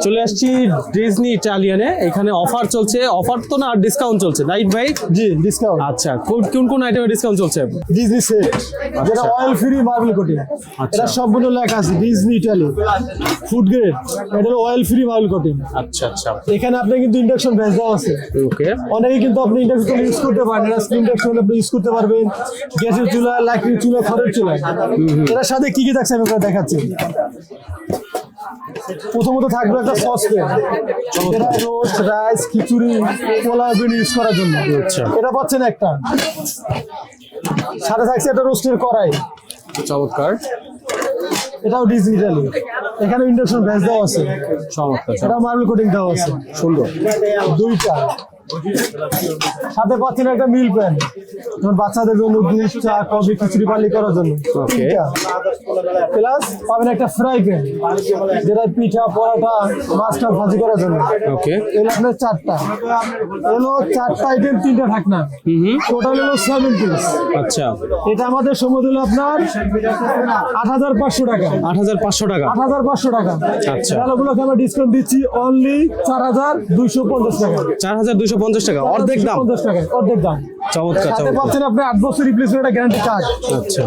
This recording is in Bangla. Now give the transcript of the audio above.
চলে আসছি ডিজনি ইটালিয়ানে। এখানে অফার চলছে, অফার তো না, ডিসকাউন্ট চলছে, রাইট ভাই? জি ডিসকাউন্ট। আচ্ছা, কোন কোন আইটেমে ডিসকাউন্ট চলছে? ডিজনি সেট, যেটা অয়েল ফ্রি মার্বেল কোটিং। এটা সম্পূর্ণ লেখা আছে ডিজনি ইটালি ফুড গ্রেড। এটা হলো অয়েল ফ্রি মার্বেল কোটিং। আচ্ছা আচ্ছা, এখানে আপনি কিন্তু ইন্ডাকশন বেস দেওয়া আছে। ওকে। অনেকে কিন্তু আপনি ইন্ডাকশন ইউজ করতে পারেন, এটা ইন্ডাকশন আপনি ইউজ করতে পারবেন গ্যাসের চুলা, লাকড়ির চুলা, খড়ের চুলা। এটার সাথে কি কি থাকছে আমি আপনাকে দেখাচ্ছি। প্রথমত থাকবে একটা সসপ্যান, এটা রোস্ট, রাইস, খিচুড়ি, পোলাও বিন ইউজ করার জন্য। আচ্ছা। এটা পাচ্ছেন একটা। সাথে থাকছে একটা রোস্টের কড়াই। চমৎকার। এটাও ডিজনি ইটালি। এখানে ইন্ডাকশন বেস দেওয়া আছে। চমৎকার। এটা মার্বেল কোটিং দেওয়া আছে। সুন্দর। দুইটা। সাথে পাচ্ছেন একটা মিল প্যান, বাচ্চাদের জন্য দুধ, চা, কফি, খিচুড়ি পালি করার জন্য। ওকে। প্লাস পাবেন একটা ফ্রাই প্যান, যেটা পিঠা, পরোটা, মাছ টাছ ভাজি করার জন্য। ওকে। এগুলো আপনার চারটা। এগুলো চারটা আইটেম, তিনটা ঢাকনা। টোটাল হলো 7 পিস। আচ্ছা, এটা আমাদের সময় দিল আপনার ৮৫০০ টাকা। ৮৫০০ টাকা। ৮৫০০ টাকা। আচ্ছা। এগুলোকে আমরা ডিসকাউন্ট দিচ্ছি অনলি ৪২৫০ টাকা। ৪,২৫০ টাকা, অর্ধেক দাম। 50 টাকা, অর্ধেক দাম। চমৎকার সাথে চমৎকার। পাচ্ছেন আপনি 8 বছর রিপ্লেসমেন্ট গ্যারান্টি কার্ড। আচ্ছা।